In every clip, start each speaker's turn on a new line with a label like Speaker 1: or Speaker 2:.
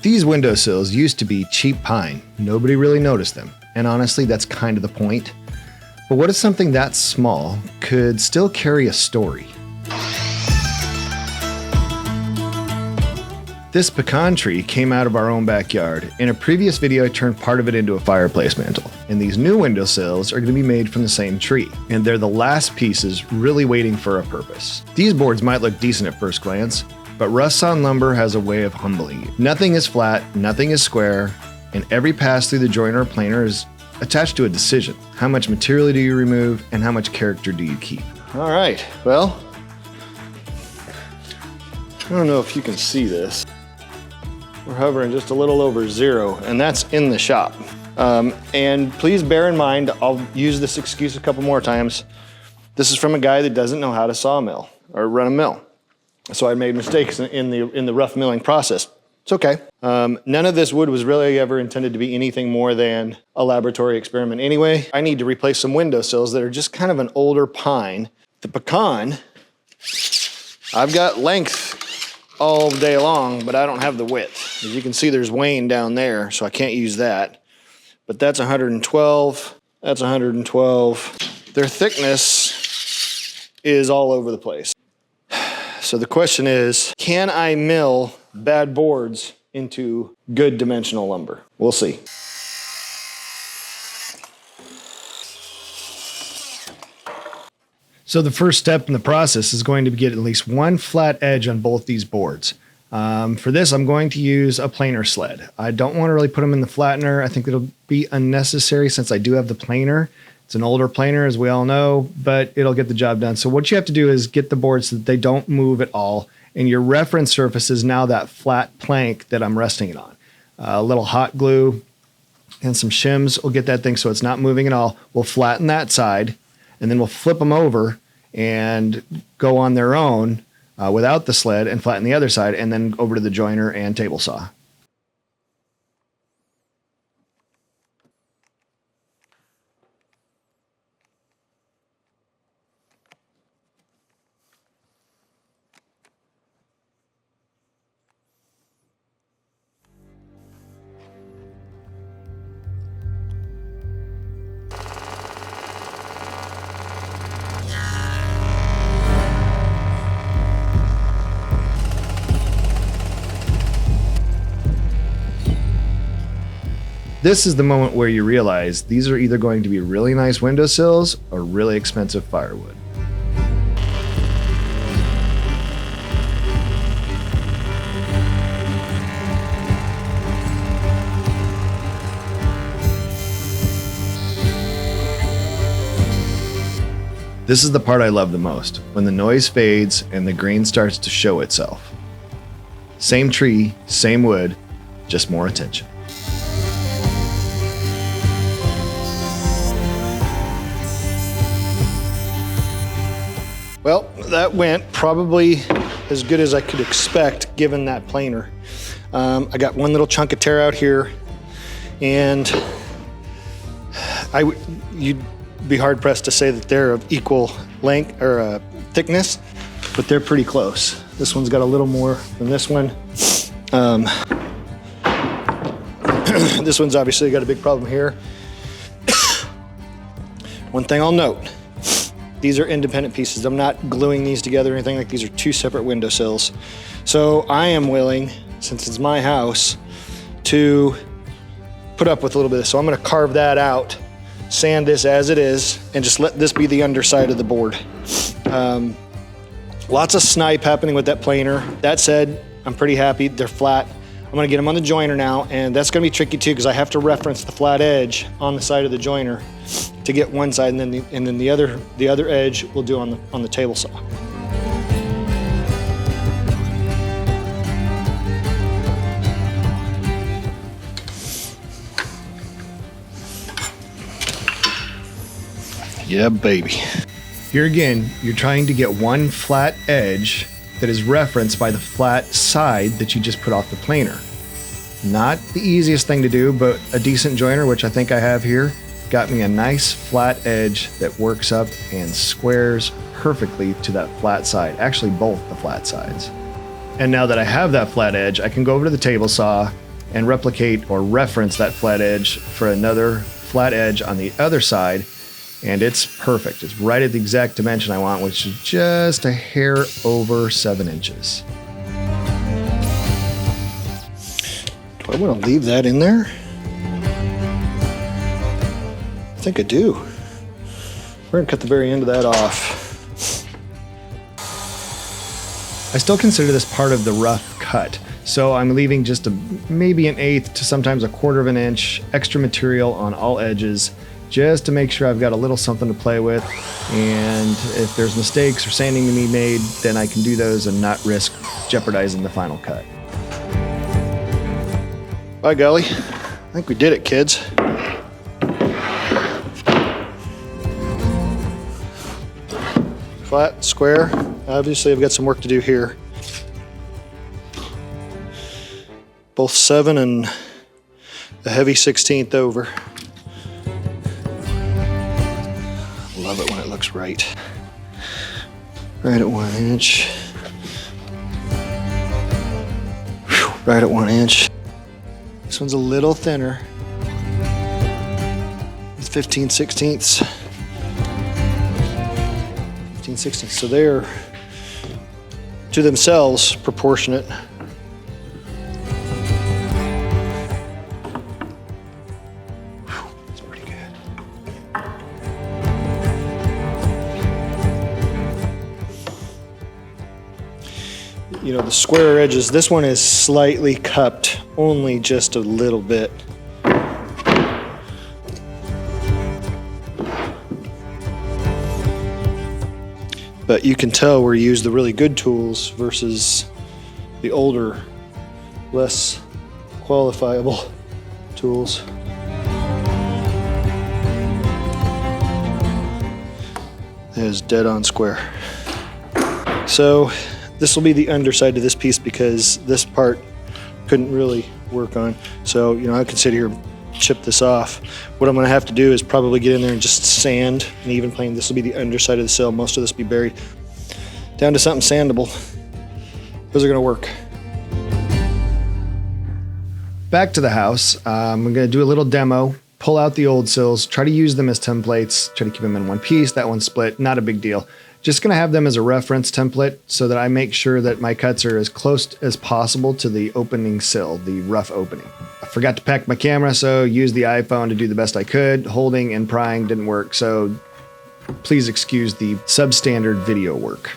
Speaker 1: These windowsills used to be cheap pine. Nobody really noticed them. And honestly, that's kind of the point. But what if something that small could still carry a story? This pecan tree came out of our own backyard. In a previous video, I turned part of it into a fireplace mantle. And these new windowsills are going to be made from the same tree. And they're the last pieces really waiting for a purpose. These boards might look decent at first glance, but rough-sawn lumber has a way of humbling you. Nothing is flat, nothing is square, and every pass through the joiner or planer is attached to a decision. How much material do you remove, and how much character do you keep? All right, well, I don't know if you can see this. We're hovering just a little over 0, and that's in the shop. And please bear in mind, I'll use this excuse a couple more times. This is from a guy that doesn't know how to sawmill or run a mill. So I made mistakes in the rough milling process. It's okay. None of this wood was really ever intended to be anything more than a laboratory experiment anyway. I need to replace some windowsills that are just kind of an older pine. The pecan, I've got length all day long, but I don't have the width. As you can see, there's wane down there, so I can't use that. But that's 112, that's 112. Their thickness is all over the place. So the question is, can I mill bad boards into good dimensional lumber? We'll see. So the first step in the process is going to get at least one flat edge on both these boards. For this, I'm going to use a planer sled. I don't want to really put them in the flattener. I think it'll be unnecessary since I do have the planer. It's an older planer, as we all know, but it'll get the job done. So what you have to do is get the boards so that they don't move at all. And your reference surface is now that flat plank that I'm resting it on. A little hot glue and some shims will get that thing so it's not moving at all. We'll flatten that side, and then we'll flip them over and go on their own without the sled and flatten the other side, and then over to the joiner and table saw. This is the moment where you realize these are either going to be really nice windowsills or really expensive firewood. This is the part I love the most, when the noise fades and the grain starts to show itself. Same tree, same wood, just more attention. Well, that went probably as good as I could expect given that planer. I got one little chunk of tear out here, and you'd be hard pressed to say that they're of equal length or thickness, but they're pretty close. This one's got a little more than this one. This one's obviously got a big problem here. One thing I'll note, these are independent pieces. I'm not gluing these together or anything. Like, these are two separate windowsills. So I am willing, since it's my house, to put up with a little bit of this. So I'm gonna carve that out, sand this as it is, and just let this be the underside of the board. Lots of snipe happening with that planer. That said, I'm pretty happy. They're flat. I'm gonna get them on the joiner now, and that's gonna be tricky too, because I have to reference the flat edge on the side of the joiner to get one side, and then the other edge we'll do on the table saw. Yeah, baby. Here again, you're trying to get one flat edge that is referenced by the flat side that you just put off the planer. Not the easiest thing to do, but a decent joiner, which I think I have here, got me a nice flat edge that works up and squares perfectly to that flat side, actually both the flat sides. And now that I have that flat edge, I can go over to the table saw and replicate or reference that flat edge for another flat edge on the other side, and it's perfect. It's right at the exact dimension I want, which is just a hair over 7 inches. Do I want to leave that in there? I think I do. We're gonna cut the very end of that off. I still consider this part of the rough cut, so I'm leaving just maybe an 1/8 to sometimes 1/4 of an inch extra material on all edges, just to make sure I've got a little something to play with. And if there's mistakes or sanding to be made, then I can do those and not risk jeopardizing the final cut. By golly, I think we did it, kids. Flat, square. Obviously, I've got some work to do here. Both 7 and a heavy 1/16 over. Love it when it looks right. Right at 1 inch. Whew, right at 1 inch. This one's a little thinner. It's 15/16. 15/16. So they're to themselves proportionate. That's pretty good. You know, the square edges, this one is slightly cupped, only just a little bit. But you can tell where you use the really good tools versus the older, less qualifiable tools. That is dead on square. So this will be the underside of this piece because this part couldn't really work on. So, you know, I could sit here and chip this off. What I'm gonna have to do is probably get in there and just sand and even plane. This will be the underside of the sill. Most of this will be buried down to something sandable. Those are gonna work. Back to the house. I'm gonna do a little demo, pull out the old sills, try to use them as templates, try to keep them in one piece, that one's split, not a big deal. Just gonna have them as a reference template so that I make sure that my cuts are as close as possible to the opening sill, the rough opening. I forgot to pack my camera, so used the iPhone to do the best I could. Holding and prying didn't work, so please excuse the substandard video work.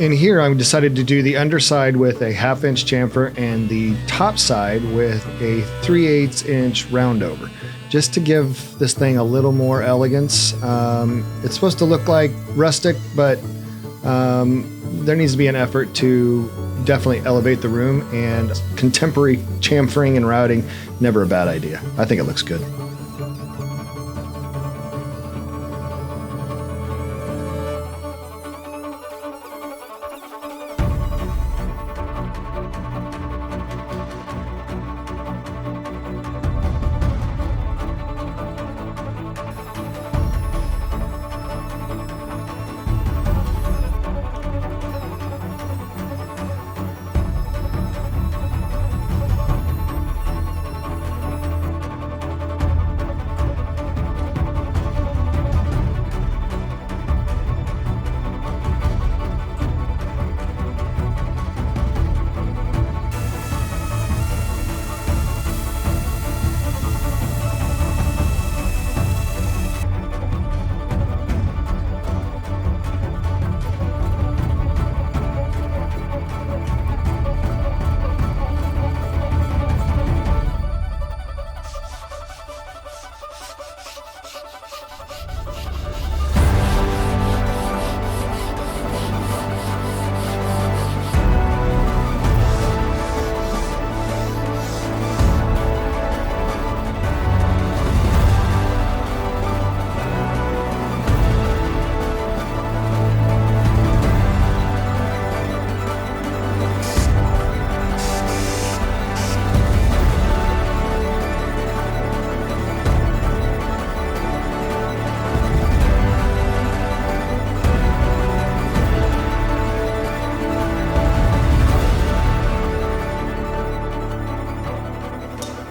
Speaker 1: In here, I decided to do the underside with a 1/2 inch chamfer and the top side with a 3/8 inch roundover, just to give this thing a little more elegance. It's supposed to look like rustic, but there needs to be an effort to definitely elevate the room, and contemporary chamfering and routing, never a bad idea. I think it looks good.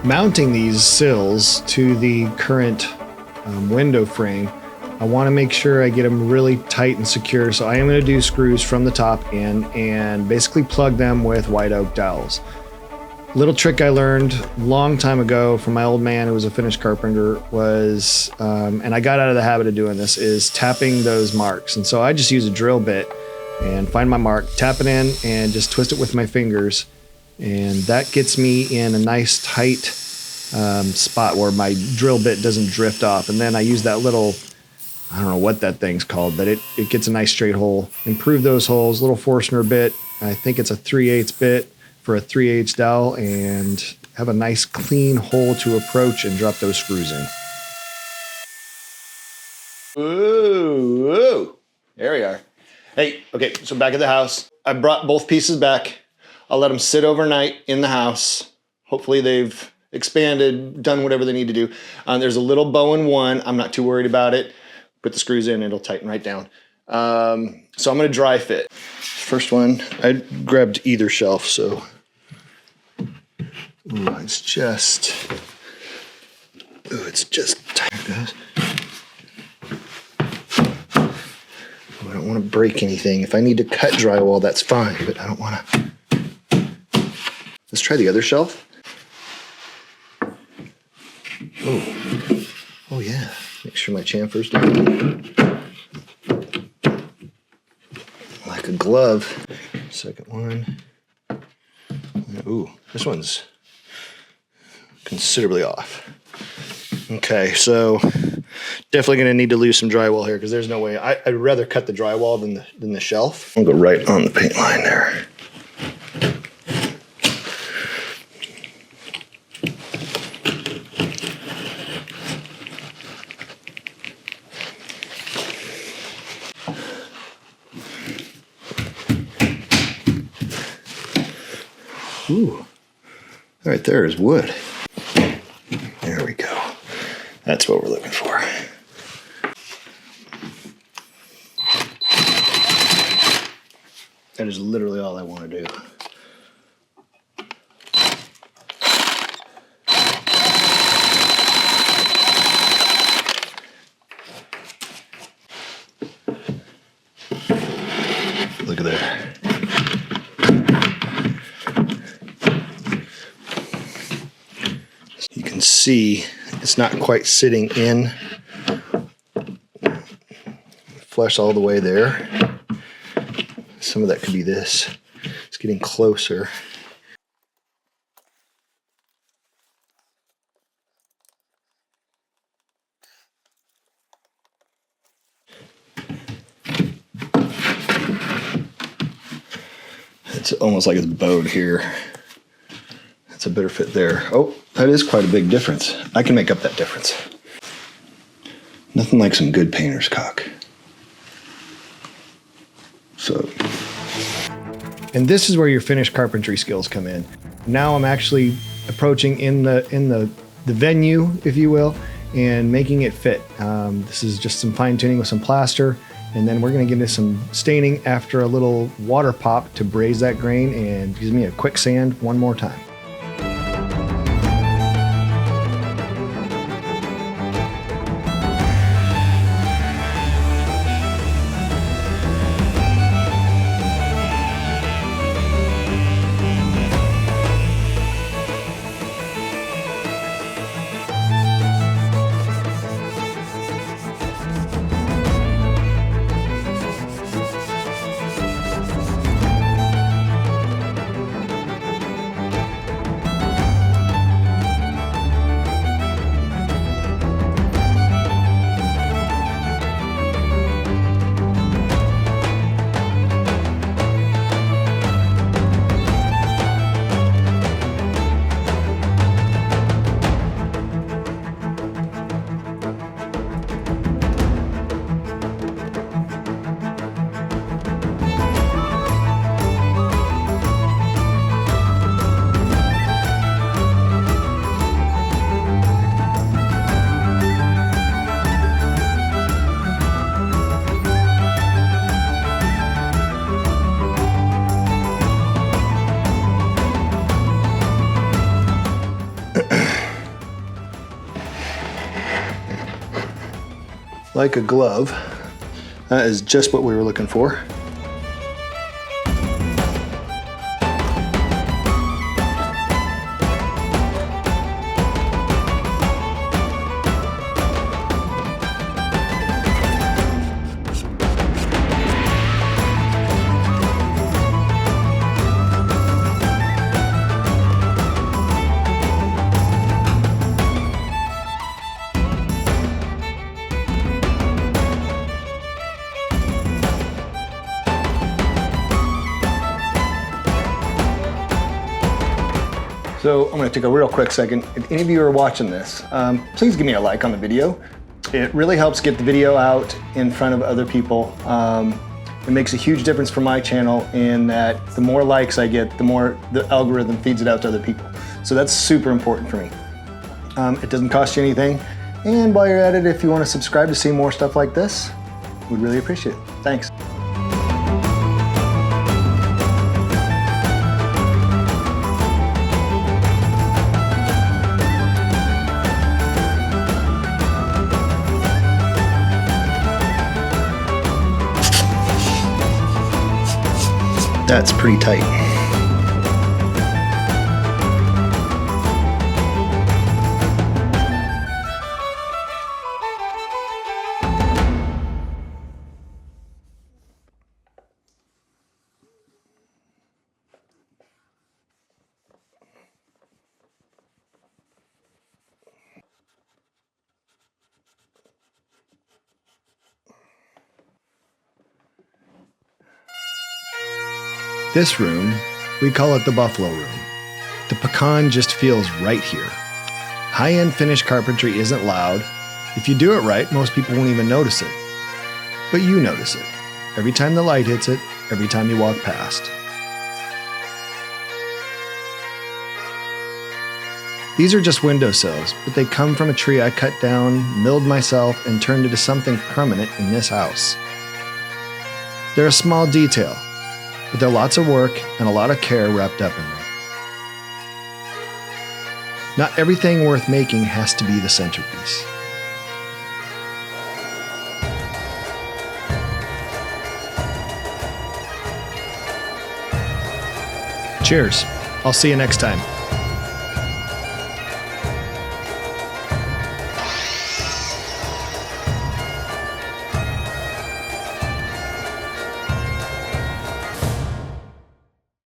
Speaker 1: mounting these sills to the current window frame, I want to make sure I get them really tight and secure. So I am going to do screws from the top in and basically plug them with white oak dowels. Little trick I learned a long time ago from my old man who was a finished carpenter was, and I got out of the habit of doing this, is tapping those marks. And so I just use a drill bit and find my mark, tap it in, and just twist it with my fingers. And that gets me in a nice tight spot where my drill bit doesn't drift off. And then I use that little, I don't know what that thing's called, but it gets a nice straight hole. Improve those holes, little Forstner bit. I think it's a 3/8 bit for a 3/8 dowel, and have a nice clean hole to approach and drop those screws in. Ooh, ooh. There we are. Hey, okay, so back at the house. I brought both pieces back. I'll let them sit overnight in the house. Hopefully they've expanded, done whatever they need to do. There's a little bow in one. I'm not too worried about it. Put the screws in, it'll tighten right down. So I'm gonna dry fit. First one, I grabbed either shelf, so. Ooh, it's just tight, guys. I don't want to break anything. If I need to cut drywall, that's fine, but I don't want to. Let's try the other shelf. Oh yeah. Make sure my chamfer's down. Like a glove. Second one. Ooh, this one's considerably off. Okay, so definitely gonna need to lose some drywall here because there's no way. I'd rather cut the drywall than the shelf. I'll go right on the paint line there. Ooh, right there is wood. There we go. That's what we're looking for. That is literally all I want to do. Look at that. You can see it's not quite sitting in flush all the way there. Some of that could be this. It's getting closer. It's almost like it's bowed here. That's a better fit there. Oh, that is quite a big difference. I can make up that difference. Nothing like some good painter's caulk. So. And this is where your finished carpentry skills come in. Now I'm actually approaching in the venue, if you will, and making it fit. This is just some fine tuning with some plaster, and then we're gonna get into some staining after a little water pop to braise that grain, and gives me a quick sand one more time. like a glove. That is just what we were looking for. So I'm gonna take a real quick second. If any of you are watching this, please give me a like on the video. It really helps get the video out in front of other people. It makes a huge difference for my channel in that the more likes I get, the more the algorithm feeds it out to other people. So that's super important for me. It doesn't cost you anything. And while you're at it, if you wanna subscribe to see more stuff like this, we'd really appreciate it. Thanks. That's pretty tight. This room, we call it the Buffalo Room. The Pecan just feels right here. High-end finished carpentry isn't loud. If you do it right, most people won't even notice it. But you notice it. Every time the light hits it, every time you walk past. These are just windowsills, but they come from a tree I cut down, milled myself, and turned into something permanent in this house. They're a small detail, but there are lots of work and a lot of care wrapped up in them. Not everything worth making has to be the centerpiece. Cheers. I'll see you next time.